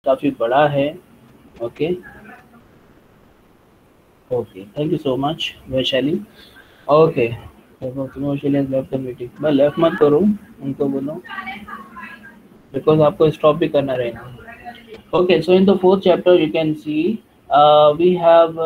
काफ़ी बड़ा है। Okay okay, thank you so much Vaishali. Okay, Vaishali has left the meeting। भाई लेफ्ट मत करो, उनको बोलो बिकॉज आपको स्टॉप भी करना रहेगा। Okay, so in the fourth chapter, you can see we have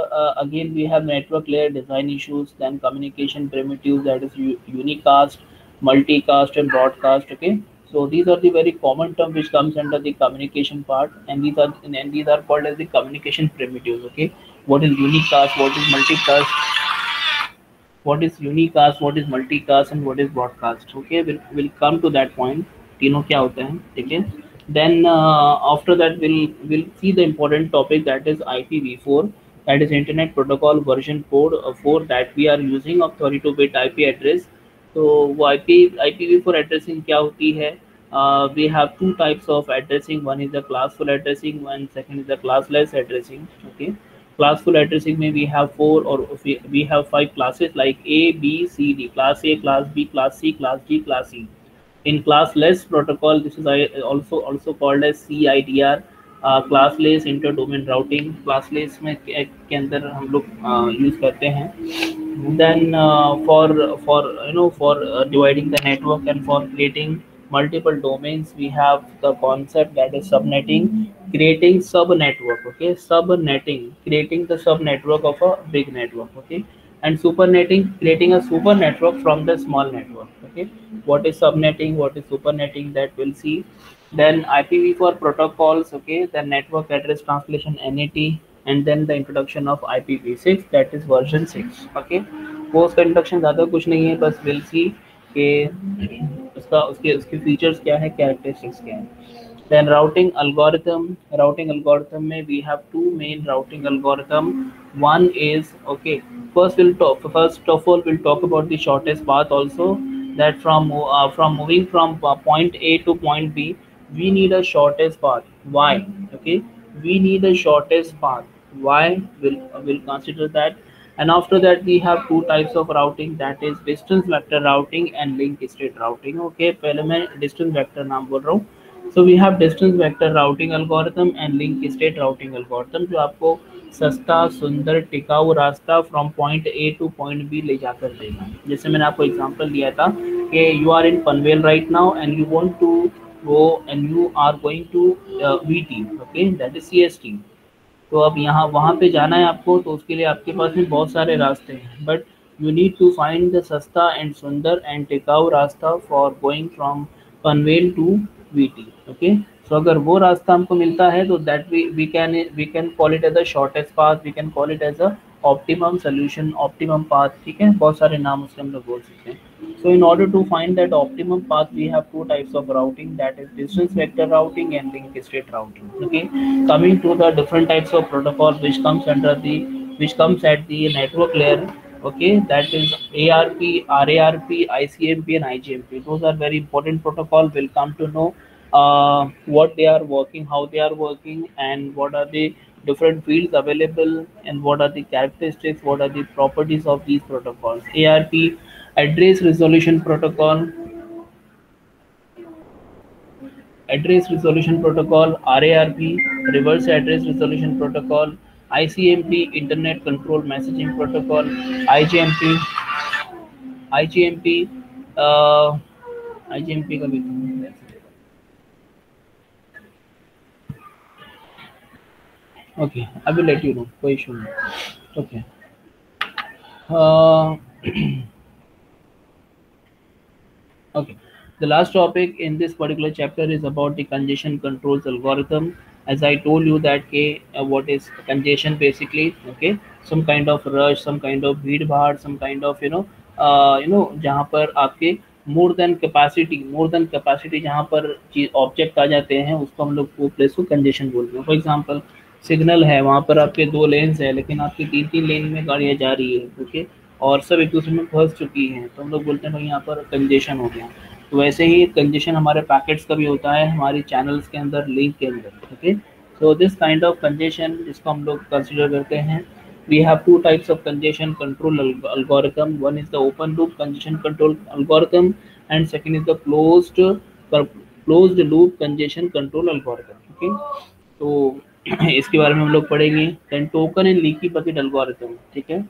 again we have network layer design issues, then communication primitives, that is unicast, multicast, and broadcast. Okay, so these are the very common term which comes under the communication part, and these are called as the communication primitives. Okay, what is unicast, what is multicast, what is multicast, and what is broadcast. Okay, we'll come to that point, तीनों क्या होते हैं, ठीक है। Then after that we'll see the important topic, that is IPv4, that is Internet Protocol version 4 that we are using of 32-bit IP address। तो वो IPv4 addressing क्या होती है? We have two types of addressing. One is the classful addressing, one second is the classless addressing. Okay, classful addressing में we have four or we have five classes like A, B, C, D. Class A, class B, class C, class D, class E. In classless protocol, this is also called as CIDR, classless inter-domain routing। classless में के अंदर हम लोग use करते हैं। Then for dividing the network and for creating multiple domains, we have the concept that is subnetting, creating subnetwork. Okay, subnetting, creating the subnetwork of a big network. Okay, and supernetting, creating a super network from the small network. Okay, what is subnetting, what is supernetting, that we'll see. Then IPv4 protocols. Okay, the network address translation, NAT, and then the introduction of IPv6, that is version 6। okay, वो उसका introduction ज़्यादा कुछ नहीं है, बस will see कि उसका उसके उसके फीचर्स क्या है, कैरेक्टरिस्टिक्स क्या है। Then routing algorithm में we have two main routing algorithm। One is, okay, first of all we'll talk about the shortest path also, that from moving from point A to point B, we need a shortest path। Why? Okay, we need a shortest path। Why? We'll consider that। And after that we have two types of routing, that is distance vector routing and link state routing। Okay, पहले मैं distance vector नाम बोल रहा हूँ। So we have distance vector routing algorithm and link state routing algorithm, जो आपको सस्ता सुंदर टिकाऊ रास्ता from point A to point B ले जाकर देगा। जैसे मैंने आपको एग्जांपल दिया था कि you are in Panvel right now and you want to go and you are going to VT. Okay, that is CST. तो अब यहाँ वहाँ पे जाना है आपको, तो उसके लिए आपके पास में बहुत सारे रास्ते हैं, but you need to find the सस्ता एंड सुंदर एंड टिकाऊ रास्ता for going from Panvel to VT. Okay, so अगर वो रास्ता हमको मिलता है तो that we can call it as a shortest path, we can call it as a optimum solution, optimum path. ठीक है, बहुत सारे नाम उसके हम लोग बोल सकते हैं। So in order to find that optimum path, we have two types of routing, that is distance vector routing and link state routing। Okay, coming to the different types of protocol which comes at the network layer। Okay, that is ARP, RARP, ICMP, and IGMP। Those are very important protocol. We'll come to know what they are working, how they are working, and what are the different fields available, and what are the characteristics, what are the properties of these protocols। ARP, address resolution protocol, RARP, reverse address resolution protocol, ICMP, internet control messaging protocol, IGMP, IGMP, uh, IGMP का भी okay, I will let you know, कोई issue नहीं। okay, uh, okay, the last topic in this particular chapter is about the congestion controls algorithm। As I told you that what is congestion basically? Okay, some kind of rush, some kind of भीड़ भाड़, some kind of जहाँ पर आपके more than capacity जहाँ पर object आ जाते हैं, उसको हम लोग वो प्लेस को कंजेशन बोलते हैं। फॉर एग्जांपल सिग्नल है, वहाँ पर आपके दो लेन्स है, लेकिन आपकी तीन तीन लेन में गाड़ियाँ जा रही है। ओके, और सब एक दूसरे में फंस चुकी हैं, तो हम लोग बोलते हैं भाई यहाँ पर कंजेशन हो गया। तो वैसे ही कंजेशन हमारे पैकेट्स का भी होता है, हमारी चैनल्स के अंदर, लिंक के अंदर। Okay, so this kind of congestion जिसको हम लोग कंसिडर करते हैं, we have two types of congestion control algorithm। One is the open loop congestion control algorithm, and second is the closed loop congestion control algorithm। Okay, तो इसके बारे में हम लोग पढ़ेंगे। Then token and leaky bucket algorithm, ठीक है,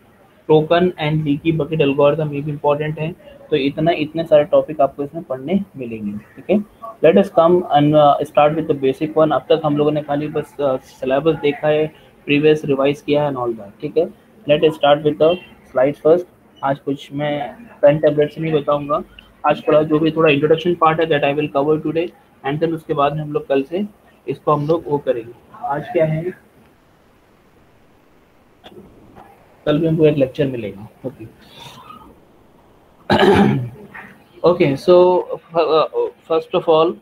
token and leaky bucket algorithm ये भी इंपॉर्टेंट है। तो इतने सारे टॉपिक आपको इसमें पढ़ने मिलेंगे, ठीक है। Let us come and start with the basic one. अब तक हम लोगों ने खाली बस सिलेबस देखा है, प्रीवियस रिवाइज किया है एंड ऑल दैट, ठीक है। Let us start with the slides first. आज कुछ मैं पेन टैबलेट से नहीं बताऊंगा, आज थोड़ा जो भी थोड़ा इंट्रोडक्शन पार्ट है that I will cover today, and then उसके बाद में हम लोग कल से इसको हम लोग वो करेंगे। आज क्या है, कल भी हमको एक लेक्चर मिलेगा, okay. Okay so first of all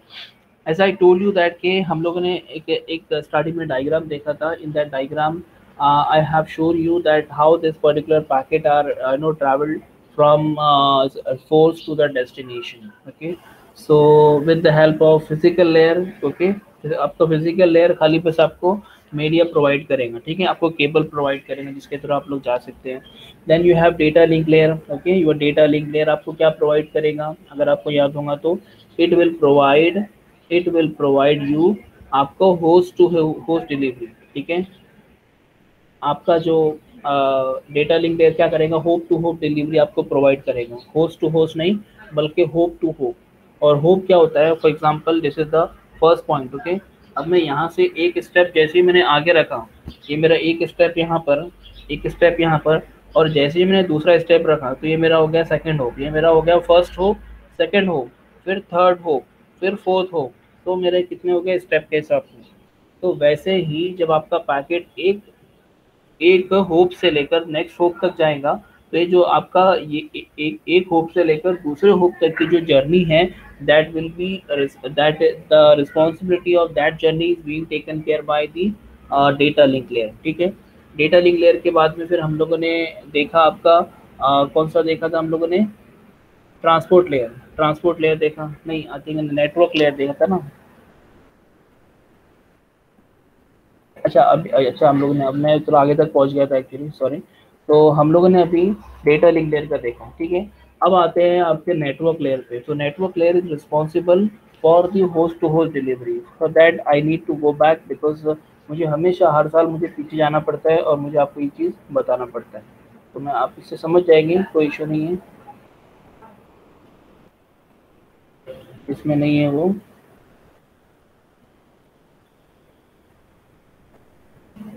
as I told you that कि हम लोगों ने एक स्टार्टिंग में डायग्राम देखा था। In that diagram I have shown you that how this particular packet are no travelled from source to the destination, okay. So with the help of physical layer, okay, आपको physical layer खाली बस आपको media provide करेगा, ठीक है, आपको cable provide करेंगे जिसके थ्रू आप लोग जा सकते हैं। Then you have data link layer, okay, your data link layer आपको क्या प्रोवाइड करेगा, अगर आपको याद होगा तो इट विल प्रोवाइड यू आपको होस्ट टू होस्ट डिलीवरी, ठीक है। आपका जो डेटा लिंक लेयर क्या करेगा, होप टू होप डिलीवरी आपको प्रोवाइड करेगा, होस्ट टू होस्ट नहीं बल्कि होप टू होप। और होप क्या होता है, for example this is the first point, okay. अब मैं यहाँ से एक स्टेप जैसे ही मैंने आगे रखा, ये मेरा एक स्टेप यहाँ पर, एक स्टेप यहाँ पर, और जैसे ही मैंने दूसरा स्टेप रखा तो ये मेरा हो गया सेकंड होप, ये मेरा हो गया फर्स्ट होप, सेकंड होप, फिर थर्ड होप, फिर फोर्थ होप। तो मेरे कितने हो गए स्टेप के हिसाब से। तो वैसे ही जब आपका पैकेट एक एक होप से लेकर नेक्स्ट होप तक जाएगा, तो ये जो आपका ये एक होप से लेकर दूसरे होप तक की जो जर्नी है, that will be that the responsibility of that journey is being taken care by the data link layer, ठीक है। डेटा लिंक लेयर के बाद में फिर हम लोगों ने देखा आपका कौन सा देखा था हम लोगों ने, ट्रांसपोर्ट लेयर, ट्रांसपोर्ट लेयर देखा नहीं, आई थिंक नेटवर्क लेयर देखा था ना। अच्छा अब अच्छा हम लोगों ने, अब मैं थोड़ा आगे तक पहुंच गया था एक्चुअली, सॉरी। तो हम लोगों ने अभी डेटा लिंक लेयर का देखा, ठीक है। अब आते हैं आपके नेटवर्क लेयर पे। तो network layer is responsible for the host to host delivery. For that I need to go back because मुझे हमेशा हर साल मुझे पीछे जाना पड़ता है और मुझे आपको ये चीज़ बताना पड़ता है। तो मैं आप इससे समझ जाएंगे, कोई इशू नहीं है इसमें, नहीं है वो।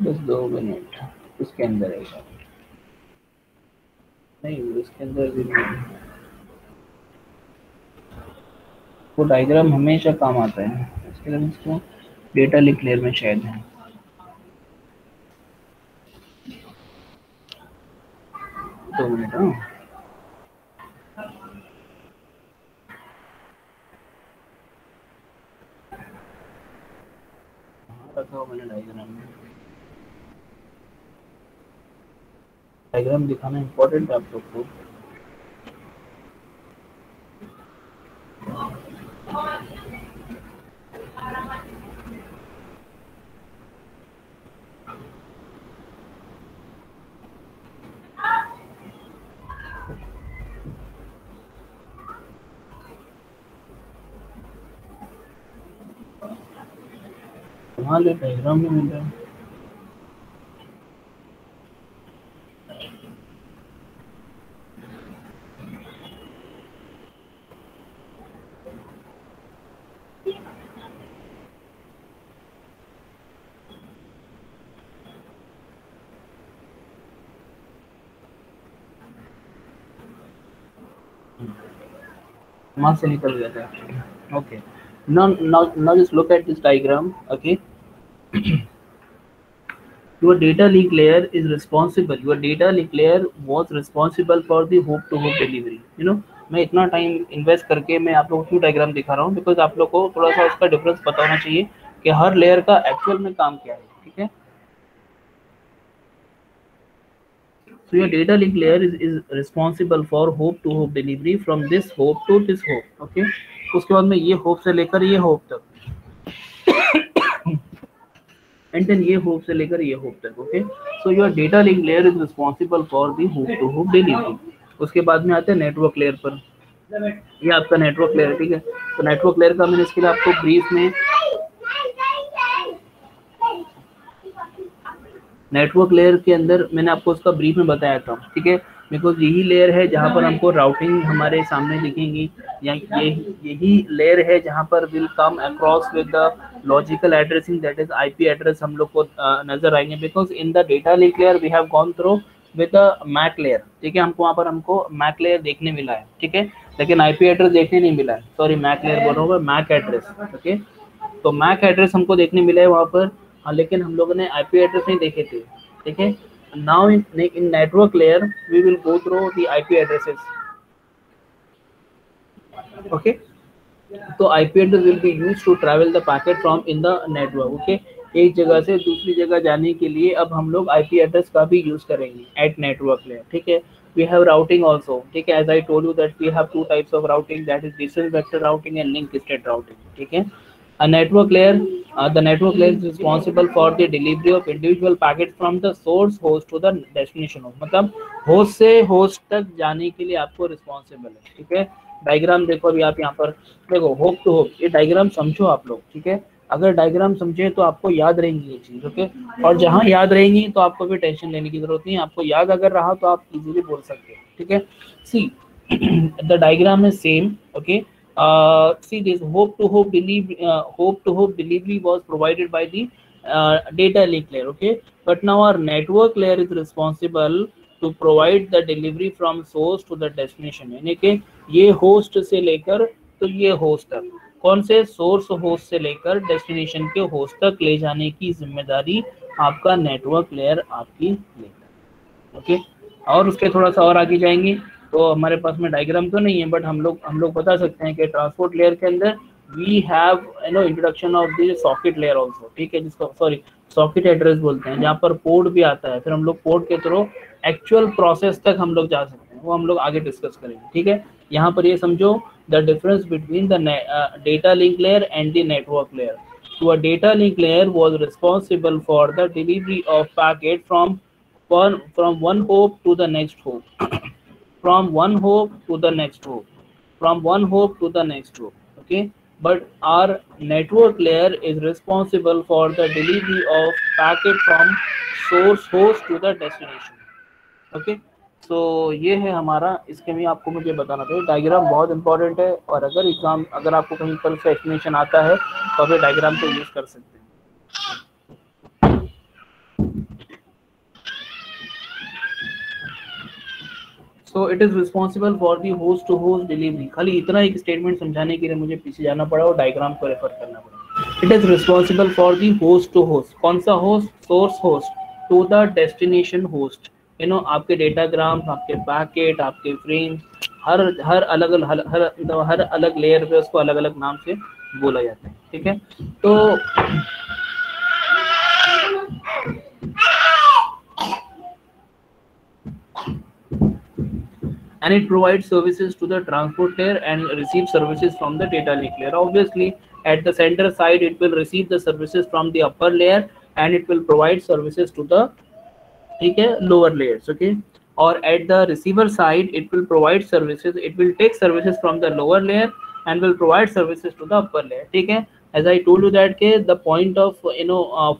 बस 2 मिनट इसके अंदर है, नहीं इसके अंदर भी नहीं, वो डायग्राम हमेशा काम आता है इसके लिए, इसको डेटा लिंक लेयर में शायद है। 2 मिनट, हाँ रखा हुआ मैंने डायग्राम में। डायग्राम दिखाना इम्पोर्टेंट है आप लोग को। तुम्हारे डायग्राम में मिल रहा है, वहाँ से निकल गया था actually, okay. now just look at this diagram, okay. Your data link layer is responsible, your data link layer was responsible for the hope to hope delivery, you know। मैं इतना टाइम इन्वेस्ट करके मैं आप लोगों को क्यों diagram दिखा रहा हूँ, बिकॉज आप लोग को थोड़ा सा उसका डिफरेंस पता होना चाहिए कि हर लेयर का एक्चुअल में काम क्या है, ठीक है। So your data link layer is responsible for hope to hope delivery from this hope to this hope, okay। उसके बाद में ये होप से लेकर ये होप तक, एंड देन ये होप से लेकर ये होप तक, okay. So your data link layer is responsible for the hop to hop delivery. उसके बाद में आते हैं नेटवर्क लेयर पर, ये आपका नेटवर्क लेयर, ठीक है। तो नेटवर्क लेयर का मैंने इसके लिए आपको ब्रीफ में नेटवर्क लेयर के अंदर मैंने आपको उसका ब्रीफ में बताया था, ठीक है, बिकॉज यही लेयर है जहाँ पर हमको राउटिंग हमारे सामने दिखेंगी, या यही लेयर है जहाँ पर will come across with the logical addressing, that is IP address हम लोग को नजर आएंगे, because in the data link layer we have gone through with MAC layer, ठीक है, हमको वहाँ पर हमको मैक लेयर देखने मिला है, ठीक है, लेकिन आईपी एड्रेस देखने नहीं मिला है, सॉरी मैक लेयर बोल रहा हूँ, मैक एड्रेस, ओके, तो मैक एड्रेस हमको देखने मिला है वहाँ पर, हाँ, लेकिन हम लोगों ने आईपी एड्रेस नहीं देखे थे, ठीक है। Now in network layer we will go through the IP addresses, okay, तो IP address will be used to travel the packet from in the network, okay, एक जगह से दूसरी जगह जाने के लिए अब हम लोग आईपी एड्रेस का भी यूज करेंगे एट नेटवर्क लेयर, ठीक है। we have routing also, ठीक है, as I told you that we have two types of routing, that is distance vector routing and link state routing, ठीक है। A network layer, the network layer is responsible for the delivery of individual packets from the source host to the destination host, मतलब host से host तक जाने के लिए आपको responsible है, ठीक है। डायग्राम देखो अभी आप यहाँ पर देखो, होप टू होप, ये डायग्राम समझो आप लोग, ठीक है, अगर डायग्राम समझे तो आपको याद रहेंगी ये चीज, ओके, और जहाँ याद रहेंगी तो आपको भी टेंशन लेने की जरूरत नहीं है, आपको याद अगर रहा तो आप इजीली बोल सकते हैं, ठीक है। See the diagram is same, okay, see this hope to hope delivery was provided by the data link layer, okay, but now our network layer is responsible to provide the delivery from source to the destination, यानी कि ये host से लेकर तो ये host तक, कौन से सोर्स होस्ट से लेकर डेस्टिनेशन के होस्ट तक ले जाने की जिम्मेदारी आपका नेटवर्क लेयर आपकी लेता है, ओके। और उसके थोड़ा सा और आगे जाएंगे तो हमारे पास में डायग्राम तो नहीं है, बट हम लोग बता सकते हैं कि ट्रांसपोर्ट लेयर के अंदर we have introduction of the socket layer also, ठीक है, जिसको सॉरी सॉकेट एड्रेस बोलते हैं, जहाँ पर पोर्ट भी आता है, फिर हम लोग पोर्ट के थ्रू एक्चुअल प्रोसेस तक हम लोग जा सकते हैं, वो हम लोग आगे डिस्कस करेंगे, ठीक है। यहाँ पर ये समझो the difference between the data link layer and the network layer. So a data link layer was responsible for the delivery of packet from one hop to the next hop, from one hop to the next hop, from one hop to the next hop, okay. But our network layer is responsible for the delivery of packet from source host to the destination, okay. तो ये है हमारा, इसके में आपको मुझे बताना था, डायग्राम बहुत इंपॉर्टेंट है, और अगर आपको कहीं पर से एक्सप्लेनेशन आता है तो आप डायग्राम को यूज कर सकते हैं। So it is responsible for the host to host delivery, खाली इतना एक स्टेटमेंट समझाने के लिए मुझे पीछे जाना पड़ा और डायग्राम को रेफर करना पड़ा। It is responsible for the host to host, कौन सा host, source host to the destination host, आपके डेटाग्राम, आपके पैकेट, आपके फ्रेम, हर अलग लेयर पे उसको अलग अलग नाम से बोला जाता है, ठीक है। तो and it provides services to the transport layer and receives services from the data link layer. Obviously at the center side it will receive the services from the upper layer and it will provide services to the, ठीक है, lower layers, okay, और at the receiver side it will provide services, it will take services from the lower layer and will provide services to the upper layer, ठीक है। as I told you that के the point of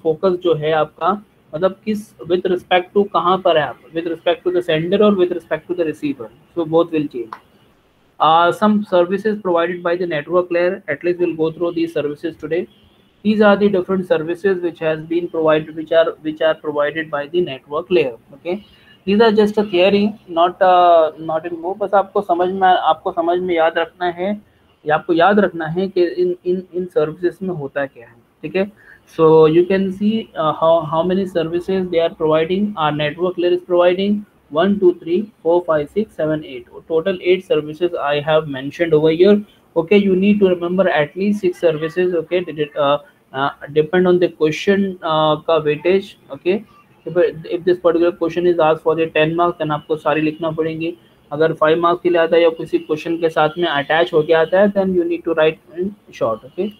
focus जो है आपका, मतलब किस with respect to कहाँ पर है आप, with respect to the sender or with respect to the receiver, so both will change. Some services provided by the network layer, at least we'll go through these services today. These are the different services which has been provided, which are provided by the network layer, okay. These are just a theory, not in more, बस आपको समझ में याद रखना है, या आपको याद रखना है कि इन सर्विसेज में होता क्या है, ठीक है। So you can see how many services they are providing. Our network layer is providing 1 2 3 4 5 6 7 8, total 8 services I have mentioned over here, okay. You need to remember at least 6 services, okay. Depend on the question का weightage, okay. If this particular question is asked for the 10 marks, then आपको सारी लिखना पड़ेंगी। अगर 5 marks के लिए आता है या किसी क्वेश्चन के साथ में अटैच होके आता है, then you need to write in short, okay.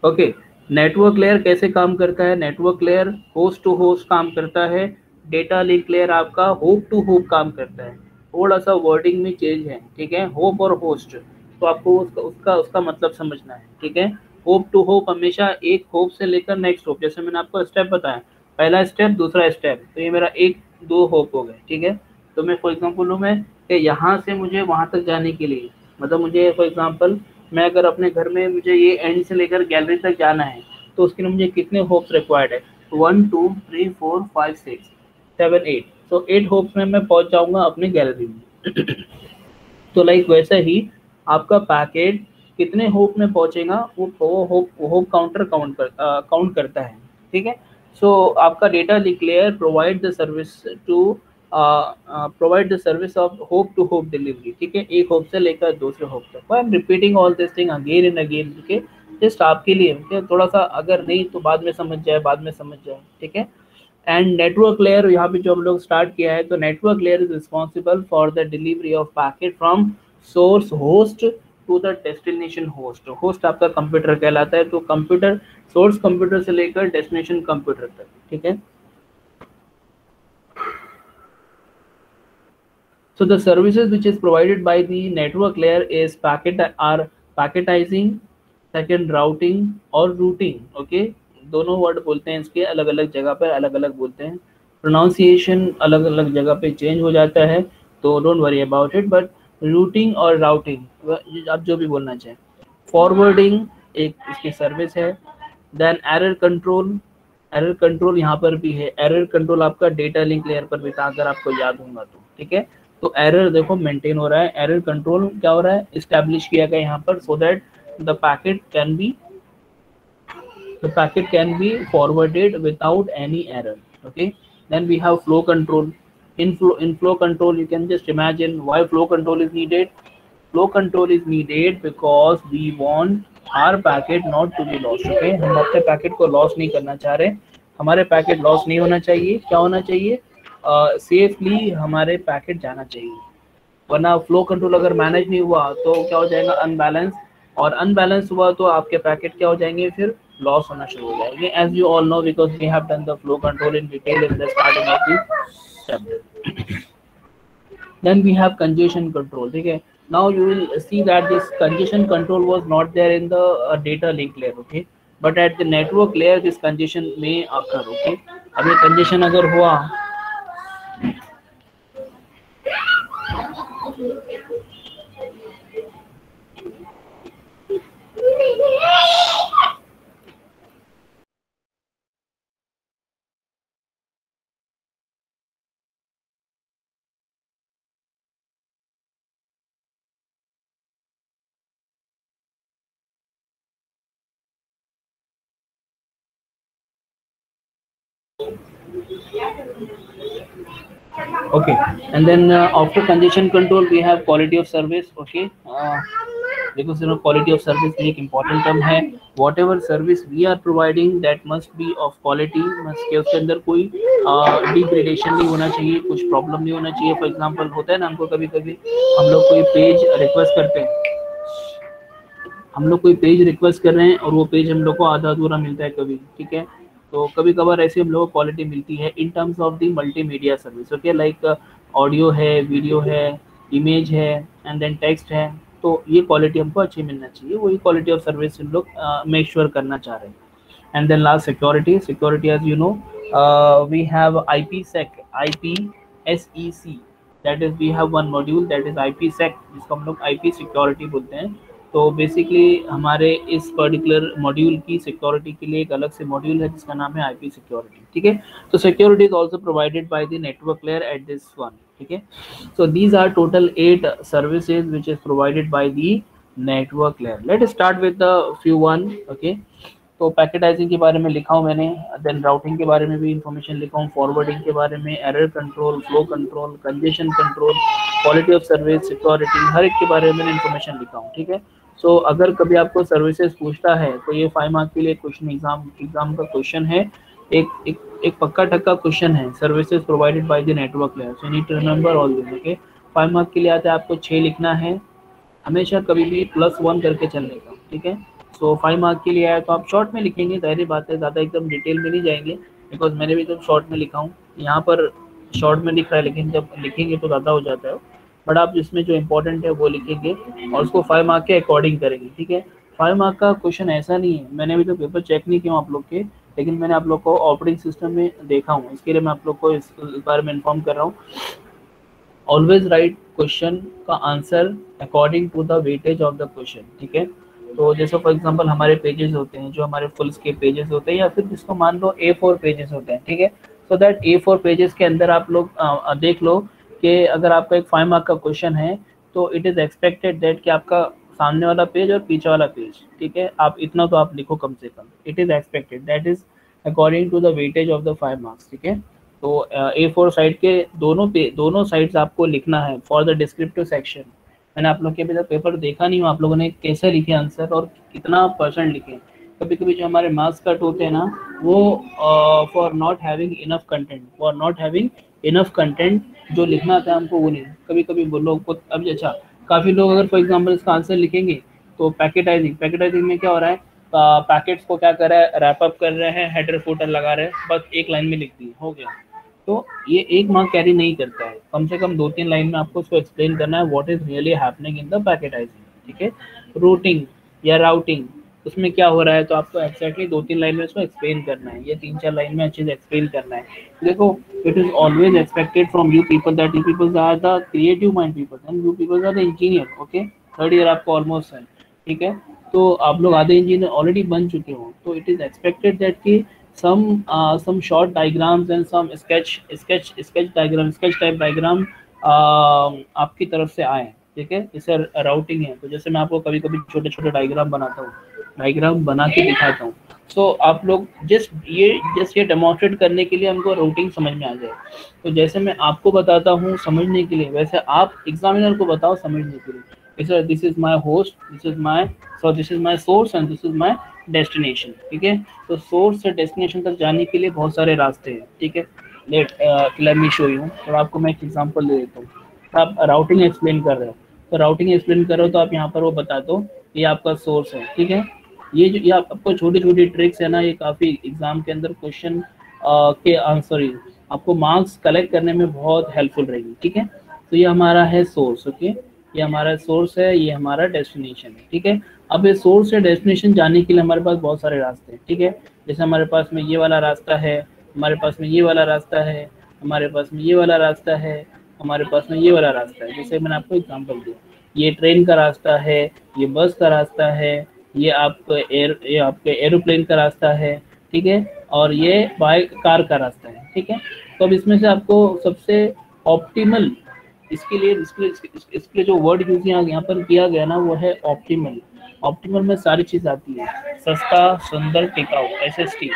Okay, network layer कैसे काम करता है, network layer host to host काम करता है, डेटा लिंक लेयर आपका होप टू होप काम करता है। थोड़ा सा वर्डिंग में चेंज है, ठीक है, होप और होस्ट, तो आपको उसका उसका उसका मतलब समझना है, ठीक है। होप टू होप हमेशा एक होप से लेकर नेक्स्ट होप, जैसे मैंने आपको स्टेप बताया, पहला स्टेप दूसरा स्टेप, तो ये मेरा एक दो होप हो गए, ठीक है। तो मैं फॉर एग्जांपल लूँ मैं कि यहाँ से मुझे वहाँ तक जाने के लिए, मतलब मुझे फॉर एग्जांपल मैं अगर अपने घर में मुझे ये एंड से लेकर गैलरी तक जाना है, तो उसके लिए मुझे कितने होप्स रिक्वायर्ड है, 1 2 3 4 5 6 7 8, तो 8 होप्स में मैं पहुंच जाऊंगा अपनी गैलरी में। तो लाइक वैसे ही आपका पैकेट कितने होप में पहुंचेगा वो होप काउंटर काउंट करता है, ठीक है। सो आपका data declare provide the service to provide the service of hop to hop delivery, ठीक है, एक होप से लेकर दूसरे होप तक। I am repeating all this thing again and again, ठीक है, जस्ट आपके लिए, ठीक, थोड़ा सा अगर नहीं तो बाद में समझ जाए, बाद में समझ जाए, ठीक है। एंड नेटवर्क लेयर यहाँ पे जो हम लोग स्टार्ट किया है, तो network layer is responsible for the delivery of packet from source host to the destination host. Host आपका कंप्यूटर कहलाता है, तो कंप्यूटर सोर्स कंप्यूटर से लेकर डेस्टिनेशन कंप्यूटर तक, ठीक है। So the services which is provided by the network layer is packetizing, second routing और routing, okay। दोनों वर्ड बोलते हैं इसके, अलग अलग जगह पर अलग अलग बोलते हैं, प्रोनाउंसिएशन अलग अलग जगह पे चेंज हो जाता है, तो don't worry about it, but routing और राउटिंग आप जो भी बोलना चाहें। फॉरवर्डिंग एक इसकी सर्विस है। Then error control, error control यहाँ पर भी है, एरर कंट्रोल आपका डेटा लिंक लेयर पर भी था अगर आपको याद होगा तो, ठीक है। तो एरर देखो मेंटेन हो रहा है, एरर कंट्रोल क्या हो रहा है, इस्टेब्लिश किया गया यहाँ पर, so that the packet can be forwarded without any error, okay। Then we have flow control. In flow control you can just imagine why flow control is needed. Flow control is needed because we want our packet not to be lost, okay। हम अपने packet को loss नहीं करना चाह रहे, हमारे packet loss नहीं होना चाहिए, क्या होना चाहिए, सेफली हमारे पैकेट जाना चाहिए। वरना फ्लो कंट्रोल अगर मैनेज नहीं हुआ तो क्या हो जाएगा, अनबैलेंस, और अनबैलेंस हुआ तो आपके पैकेट क्या हो जाएंगे, फिर लॉस होना शुरू हो जाएंगे, as you all know because we have done the flow control in detail in the starting of this chapter. Then we have congestion control, ठीक है। Now you will see that this congestion control was not there in the data link layer, okay, but at the network layer this congestion में occur, okay. अब ये congestion अगर हुआ, okay, and then after congestion control we have quality of service, okay। because quality of service भी एक important term है, whatever service we are providing that must be of quality, must के उसके अंदर कोई डिग्रेडेशन नहीं होना चाहिए, कुछ प्रॉब्लम नहीं होना चाहिए। फॉर एग्जांपल होता है ना, हमको कभी कभी हम लोग कोई पेज रिक्वेस्ट करते हैं, हम लोग कोई पेज रिक्वेस्ट कर रहे हैं और वो पेज हम लोग को आधा अधूरा मिलता है कभी, ठीक है। तो कभी कभार ऐसी हम लोग को क्वालिटी मिलती है in terms of the multimedia service, okay, like audio है, वीडियो है, इमेज है, एंड देन टेक्स्ट है, तो ये क्वालिटी हमको अच्छी मिलना चाहिए, वही क्वालिटी ऑफ सर्विस हम लोग मेक श्योर करना चाह रहे हैं। And then last security as you know we have IPsec, that is we have one module that is IPsec, जिसको हम लोग IP सिक्योरिटी बोलते हैं। तो बेसिकली हमारे इस पर्टिकुलर मॉड्यूल की सिक्योरिटी के लिए एक अलग से मॉड्यूल है जिसका नाम है IP सिक्योरिटी, ठीक है। तो security is also provided by the network layer at this one, ठीक है। So these are total 8 services which is provided by the network layer. Let start with the few one, okay. तो packetizing के बारे में लिखा हूँ मैंने, then routing के बारे में भी इंफॉर्मेशन लिखा हूँ, फॉरवर्डिंग के बारे में, error control, flow control, congestion control, quality of service, security, हर एक के बारे में मैंने इंफॉर्मेशन लिखा हूँ, ठीक है। सो अगर कभी आपको सर्विसेज पूछता है तो ये 5 मार्क के लिए क्वेश्चन एग्जाम का क्वेश्चन है, एक पक्का ठक्का क्वेश्चन है, services provided by the network layer, so need to remember all this, okay. 5 mark के लिए आता है आपको 6 लिखना है, हमेशा कभी भी +1 करके चलने का, ठीक है। सो 5 मार्क के लिए आया तो आप शॉर्ट में लिखेंगे, जाहिर बात है, ज़्यादा एकदम डिटेल में नहीं जाएंगे, बिकॉज मैंने भी तो शॉर्ट में लिखा हूँ, यहाँ पर शॉर्ट में लिख रहा है, लेकिन जब लिखेंगे तो ज़्यादा हो जाता है, बट आप जिसमें जो इम्पोर्टेंट है वो लिखेंगे और उसको 5 मार्क के अकॉर्डिंग करेंगे, ठीक है। 5 मार्क का क्वेश्चन ऐसा नहीं है, मैंने अभी तो पेपर चेक नहीं किया आप लोग के, लेकिन मैंने आप लोग को ऑपरेटिंग सिस्टम में देखा हूँ, इसके लिए मैं आप लोग को इस बारे में इन्फॉर्म कर रहा हूँ। ऑलवेज राइट क्वेश्चन का answer according to the weightage of the question, ठीक है। तो जैसे फॉर एग्जांपल हमारे पेजेस होते हैं, जो हमारे फुल स्केप पेजेस होते हैं, या फिर जिसको मान लो A4 पेजेस होते हैं, ठीक है। सो दैट A4 पेजेस के अंदर आप लोग देख लो कि अगर आपका एक 5 मार्क का क्वेश्चन है तो इट इज़ एक्सपेक्टेड दैट कि आपका सामने वाला पेज और पीछे वाला पेज, ठीक है, आप इतना तो आप लिखो कम से कम, it is expected, that is according to the weightage of the 5 marks, ठीक है। तो A4 साइड के दोनों साइड्स आपको लिखना है फॉर द डिस्क्रिप्टिव सेक्शन। मैंने आप लोग के अभी तक पेपर देखा नहीं हूँ आप लोगों ने कैसे लिखे आंसर और कितना परसेंट लिखे। कभी कभी जो हमारे मार्क्स कट होते हैं ना, वो for not having enough content, जो लिखना था हमको वो नहीं। कभी कभी वो लोग को अभी अच्छा, काफ़ी लोग अगर फॉर एग्जाम्पल इसका आंसर लिखेंगे तो पैकेटाइजिंग में क्या हो रहा है, पैकेट्स को क्या कर रहा है, रैप अप कर रहे हैं, हेडर फुटर लगा रहे हैं, बस एक लाइन में लिख दी, हो गया। तो ये एक मार्क कैरी नहीं करता है, कम से कम 2-3 लाइन में आपको उसको एक्सप्लेन करना है what is really happening in the packetizing, ठीक है। रूटिंग या राउटिंग, उसमें क्या हो रहा है, तो आपको एक्जैक्टली 2-3 लाइन में उसको एक्सप्लेन करना है, ये 3-4 लाइन में अच्छे से एक्सप्लेन करना है। देखो, it is always expected from you people that you peoples are the creative mind people and you peoples are the engineer, okay. Third year आपको ऑलमोस्ट है, ठीक है। तो आप लोग आधे इंजीनियर ऑलरेडी बन चुके हो, तो इट इज एक्सपेक्टेड दैट कि some short diagrams and some sketch type diagram आपकी तरफ से आए, ठीक है। जैसे राउटिंग है, तो जैसे मैं आपको कभी कभी छोटे छोटे डायग्राम बनाता हूँ, डायग्राम बना के दिखाता हूँ, तो आप लोग जस्ट ये डेमोन्स्ट्रेट करने के लिए हमको रूटिंग समझ में आ जाए। तो जैसे मैं आपको बताता हूँ समझने के लिए, वैसे आप एग्जामिनर को बताओ समझने के लिए। This is my host, this is my source and this is my destination, ठीक है। तो सोर्स से डेस्टिनेशन तक जाने के लिए बहुत सारे रास्ते हैं, ठीक है। लेट मी शो यू, तो आपको मैं एक एग्जांपल दे देता हूँ। आप राउटिंग एक्सप्लेन कर रहे हो, तो राउटिंग एक्सप्लेन कर रहे हो तो आप यहाँ पर वो बता दो ये आपका सोर्स है, ठीक है। ये आपको छोटी छोटी ट्रिक्स है ना, ये काफ़ी एग्जाम के अंदर क्वेश्चन के आंसर ही आपको मार्क्स कलेक्ट करने में बहुत हेल्पफुल रहेगी, ठीक है। तो ये हमारा है सोर्स, ओके, ये हमारा सोर्स है, ये हमारा डेस्टिनेशन है, ठीक है। अब ये सोर्स से डेस्टिनेशन जाने के लिए हमारे पास बहुत सारे रास्ते हैं, ठीक है। जैसे हमारे पास में ये वाला रास्ता है, हमारे पास में ये वाला रास्ता है, हमारे पास में ये वाला रास्ता है, हमारे पास में ये वाला रास्ता है। जैसे मैंने आपको एग्जांपल दिया, ये ट्रेन का रास्ता है, ये बस का रास्ता है, ये आपके एरोप्लेन का रास्ता है, ठीक है, और ये बाइक कार का रास्ता है, ठीक है। तो अब इसमें से आपको सबसे ऑप्टिमल, इसके लिए जो वर्ड यूज यहाँ पर किया गया ना, वो है ऑप्टिमल। ऑप्टिमल में सारी चीज आती है, सस्ता, सुंदर, टिकाऊ, SST।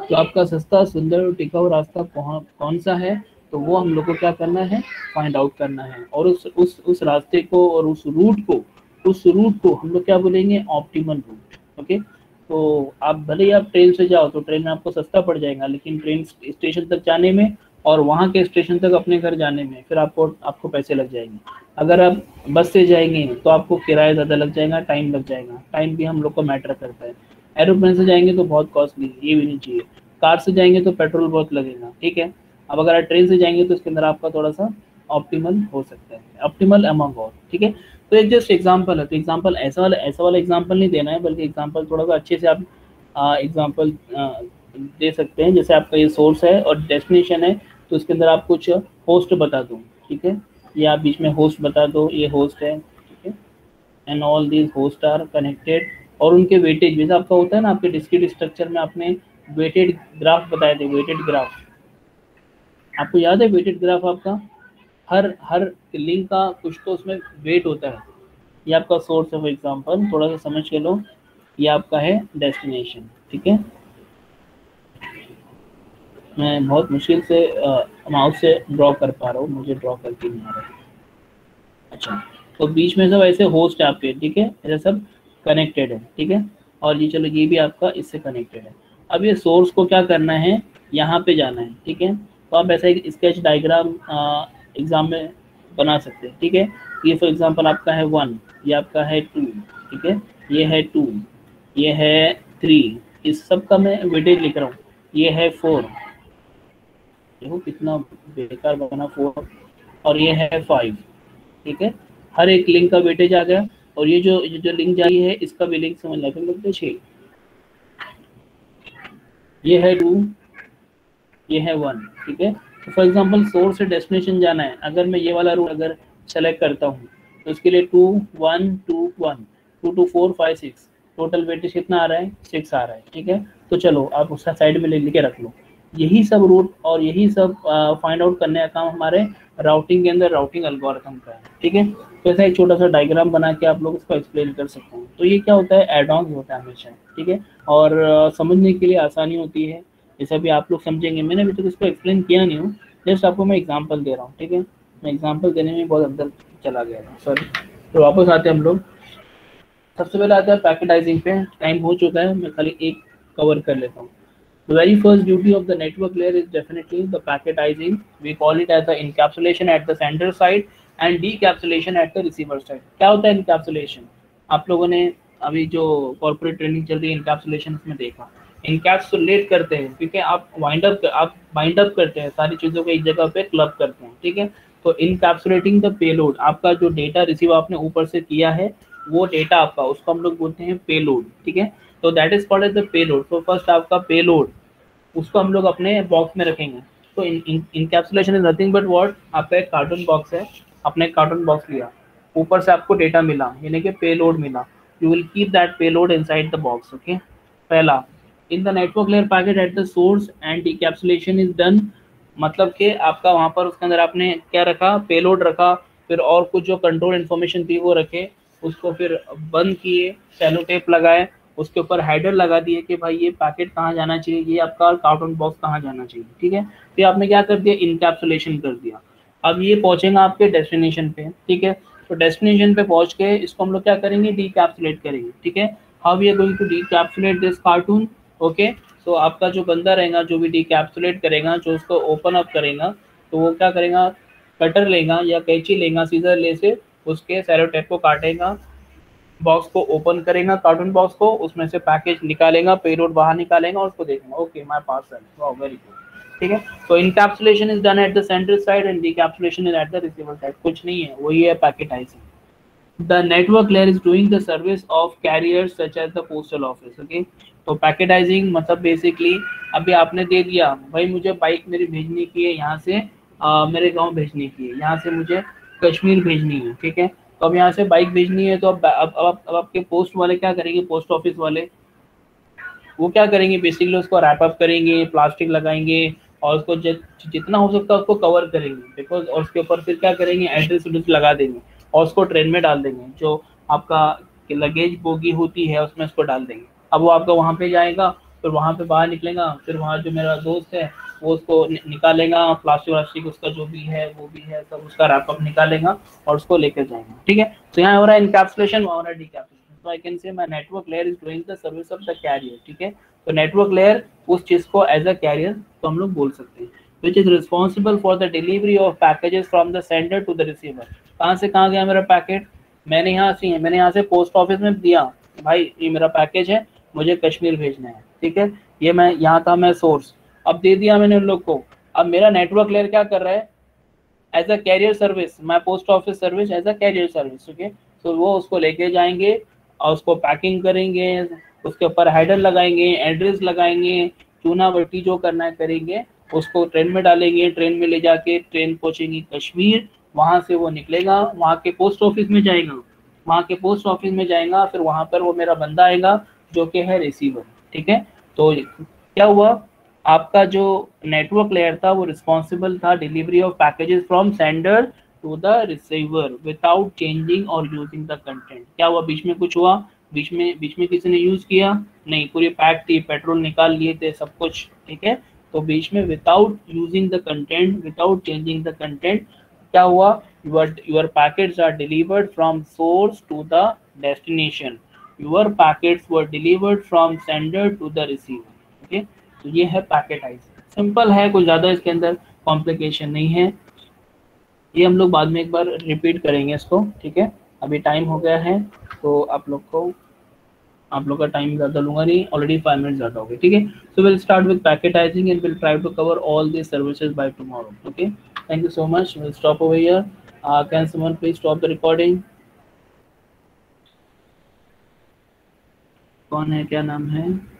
तो आपका सस्ता, सुंदर और टिकाऊ रास्ता कौन सा है, तो वो हम लोग को क्या करना है, फाइंड आउट करना है। और उस रास्ते को और उस रूट को हम लोग क्या बोलेंगे, ऑप्टिमल रूट, ओके। तो आप भले ही आप ट्रेन से जाओ तो ट्रेन में आपको सस्ता पड़ जाएगा, लेकिन ट्रेन स्टेशन तक जाने में और वहाँ के स्टेशन तक अपने घर जाने में फिर आपको पैसे लग जाएंगे। अगर आप बस से जाएंगे तो आपको किराया ज़्यादा लग जाएगा, टाइम लग जाएगा, टाइम भी हम लोग को मैटर करता है। एरोप्लेन से जाएंगे तो बहुत कॉस्टली, ये भी नहीं चाहिए। कार से जाएंगे तो पेट्रोल बहुत लगेगा, ठीक है। अब अगर आप ट्रेन से जाएंगे तो इसके अंदर आपका थोड़ा सा ऑप्टिमल हो सकता है, ऑप्टिमल अमंग ऑल, ठीक है। तो एक जस्ट एग्जांपल है, तो एग्जांपल ऐसा वाला एग्जांपल नहीं देना है, बल्कि एग्जांपल थोड़ा सा अच्छे से आप एग्जांपल दे सकते हैं। जैसे आपका ये सोर्स है और डेस्टिनेशन है, तो इसके अंदर आप कुछ होस्ट बता दो, ठीक है। ये आप बीच में होस्ट बता दो, ये होस्ट है, ठीक है, and all these host are connected. और उनके वेटेज, जैसे आपका होता है ना, आपके डिस्क्रीट स्ट्रक्चर में आपने वेटेड ग्राफ बताए थे, वेटेड ग्राफ आपको याद है। वेटेड ग्राफ आपका हर लिंक का कुछ तो उसमें वेट होता है। ये आपका सोर्स है फॉर एग्जांपल, थोड़ा सा समझ के लो, ये आपका है डेस्टिनेशन, ठीक है। मैं बहुत मुश्किल से माउस से ड्रॉ कर पा रहा हूँ, मुझे ड्रॉ करके नहीं आ रहा है। अच्छा, तो बीच में सब ऐसे होस्ट है आपके, ठीक है, ऐसे सब कनेक्टेड है, ठीक है। और ये चलो, ये भी आपका इससे कनेक्टेड है। अब ये सोर्स को क्या करना है, यहाँ पे जाना है, ठीक है। तो आप ऐसा एक स्केच डायग्राम एग्जाम में बना सकते हैं, ठीक है। ये फॉर एग्जांपल आपका है 1, ये आपका है 2, ठीक है, ये है 2, ये है 3, इस सब का मैं वेटेज लिख रहा हूँ। ये है 4, देखो कितना बेकार बना 4, और ये है 5, ठीक है। हर एक लिंक का वेटेज आ गया, और ये जो लिंक जारी है इसका भी लिंक समझ लगते 6, ये है 2, ये है 1, ठीक है। तो फॉर एग्जांपल सोर्स से डेस्टिनेशन जाना है, अगर मैं ये वाला रूट अगर सेलेक्ट करता हूँ तो उसके लिए 2 1 2 1 2 2 4 5 6, टोटल वेटेज कितना आ रहा है, 6 आ रहा है, ठीक है। तो चलो आप उसका साइड में लिख के रख लो। यही सब रूट और यही सब फाइंड आउट करने का काम हमारे राउटिंग के अंदर राउटिंग एल्गोरिथम का है, ठीक है। तो ऐसा एक छोटा सा डायग्राम बना के आप लोग इसको एक्सप्लेन कर सकते हैं। तो ये क्या होता है, एड ऑन होता है हमेशा, ठीक है। और समझने के लिए आसानी होती है, जैसा भी आप लोग समझेंगे। मैंने अभी तक इसको एक्सप्लेन किया नहीं हूँ, जस्ट आपको मैं एग्जांपल दे रहा हूँ, ठीक है। मैं एग्जांपल देने में बहुत अंदर चला गया था, सॉरी। तो वापस आते हैं हम लोग। सबसे पहले आते हैं पैकेटाइजिंग पे। टाइम हो चुका है, मैं खाली एक कवर कर लेता हूँ। The very first duty of the network layer is definitely the packetizing. We call it as the encapsulation at the sender side and decapsulation at the receiver side. क्या होता है encapsulation? आप लोगों ने अभी जो कॉर्पोरेट ट्रेनिंग चल रही है encapsulation में देखा, encapsulate करते हैं, ठीक है। आप बाइंड अप करते हैं, सारी चीजों को एक जगह पे क्लब करते हैं, ठीक है। तो encapsulating the payload, आपका जो डेटा रिसीव आपने ऊपर से किया है वो डेटा आपका, उसको हम लोग बोलते हैं पेलोड, ठीक है। तो that is called as the payload. तो फर्स्ट आपका पेलोड, उसको हम लोग अपने बॉक्स में रखेंगे। तो encapsulation is nothing but what, आपका एक कार्टून बॉक्स है, आपने एक कार्टून बॉक्स लिया, ऊपर से आपको डेटा मिला, यानी कि पेलोड मिला। You will keep that payload inside the box, okay. पहला, in the network layer packet at the source and decapsulation is done, मतलब कि आपका वहाँ पर उसके अंदर आपने क्या रखा, पेलोड रखा, फिर और कुछ जो कंट्रोल इन्फॉर्मेशन थी वो रखे, उसको फिर बंद किए, सेलो टेप लगाए, उसके ऊपर हेडर लगा दिए कि भाई ये पैकेट कहाँ जाना चाहिए, ये आपका कार्टून बॉक्स कहाँ जाना चाहिए, ठीक है। फिर आपने क्या कर दिया, इनकैप्सुलेशन कर दिया। अब ये पहुंचेगा आपके डेस्टिनेशन पे, ठीक है। तो डेस्टिनेशन पे पहुंच के इसको हम लोग क्या करेंगे, डीकैप्सुलेट करेंगे, ठीक है। How we are going to decapsulate this cartoon, okay. तो आपका जो बंदा रहेगा, जो भी डीकैप्सुलेट करेगा, जो उसको ओपन अप करेगा, तो वो क्या करेगा, कटर लेगा या कैंची लेगा, सीजर ले से उसके सेलो टेप को काटेगा, बॉक्स को ओपन करेगा, कार्टून बॉक्स को, उसमें से पैकेज निकालेगा, पेलोड बाहर निकालेगा और उसको देखेगा, okay my parcel, wow very good, ठीक है। तो encapsulation is done at the sender side and decapsulation is at the receiver side. कुछ नहीं है, वही है packetizing. The network layer is doing the service of carriers such as the postal office, okay. तो packetizing मतलब basically, अभी आपने दे दिया भाई मुझे बाइक मेरी भेजने की है, यहाँ से मेरे गाँव भेजने की है, यहाँ से मुझे कश्मीर भेजनी है, ठीक है। तो अब यहाँ से बाइक भेजनी है, तो अब आपके पोस्ट वाले क्या करेंगे, पोस्ट ऑफिस वाले वो क्या करेंगे, बेसिकली उसको रैप अप करेंगे, प्लास्टिक लगाएंगे और उसको जितना हो सकता है उसको कवर करेंगे, बिकॉज और उसके ऊपर फिर क्या करेंगे, एड्रेस लगा देंगे और उसको ट्रेन में डाल देंगे, जो आपका लगेज बोगी होती है उसमें उसको डाल देंगे। अब वो आपका वहाँ पे जाएगा, फिर वहाँ पे बाहर निकलेगा, फिर वहाँ जो मेरा दोस्त है वो उसको निकालेगा, प्लास्टिक व्लास्टिक उसका जो भी है वो भी है, सब उसका रैपअप निकालेगा और उसको लेकर जाएगा, ठीक है। तो यहाँ हो रहा है इनकैप्सुलेशन, वहाँ हो रहा है डिकैप्सुलेशन। तो I can say my network layer is doing the service of the carrier, ठीक है। तो नेटवर्क लेयर उस चीज को एज अ कैरियर तो हम लोग बोल सकते हैं, which is responsible for the delivery of packages from the sender to the receiver. कहाँ से कहाँ गया मेरा पैकेट, मैंने यहाँ से पोस्ट ऑफिस में दिया, भाई ये मेरा पैकेज है, मुझे कश्मीर भेजना है, ठीक है। ये मैं यहाँ था, मैं सोर्स, अब दे दिया मैंने उन लोग को। अब मेरा नेटवर्क लेयर क्या कर रहा है, as a carrier service, my post office service as a carrier service, okay. तो वो उसको लेके जाएंगे और उसको पैकिंग करेंगे, उसके ऊपर हेडर लगाएंगे, एड्रेस लगाएंगे, चूना बट्टी जो करना है करेंगे, उसको ट्रेन में डालेंगे, ट्रेन में ले जाके ट्रेन पहुंचेगी कश्मीर, वहां से वो निकलेगा, वहां के पोस्ट ऑफिस में जाएगा, फिर वहां पर वो मेरा बंदा आएगा जो कि है रिसीवर, ठीक है। तो क्या हुआ, आपका जो नेटवर्क लेयर था वो रिस्पॉन्सिबल था delivery of packages from sender to the receiver without changing और यूजिंग द कंटेंट। क्या हुआ, बीच में कुछ हुआ, बीच में किसी ने यूज किया नहीं, पूरी पैक थी, पेट्रोल निकाल लिए थे, सब कुछ ठीक है। तो बीच में without using the content, without changing the content, क्या हुआ, your packets are delivered from source to the destination, your packets were delivered from sender to the receiver, okay। तो ये है पैकेटाइजिंग, सिंपल है, कुछ ज़्यादा इसके अंदर कॉम्प्लिकेशन नहीं है। ये हम लोग बाद में एक बार रिपीट करेंगे इसको, ठीक है। अभी टाइम हो गया है तो आप लोग को आप लोग का टाइम ज़्यादा लूंगा नहीं, ऑलरेडी 5 मिनट ज़्यादा हो गए, ठीक है। So will start with packetizing and will try to cover all this services by tomorrow, okay. Thank you so much, will stop over here. Can someone please stop the recording? कौन है, क्या नाम है?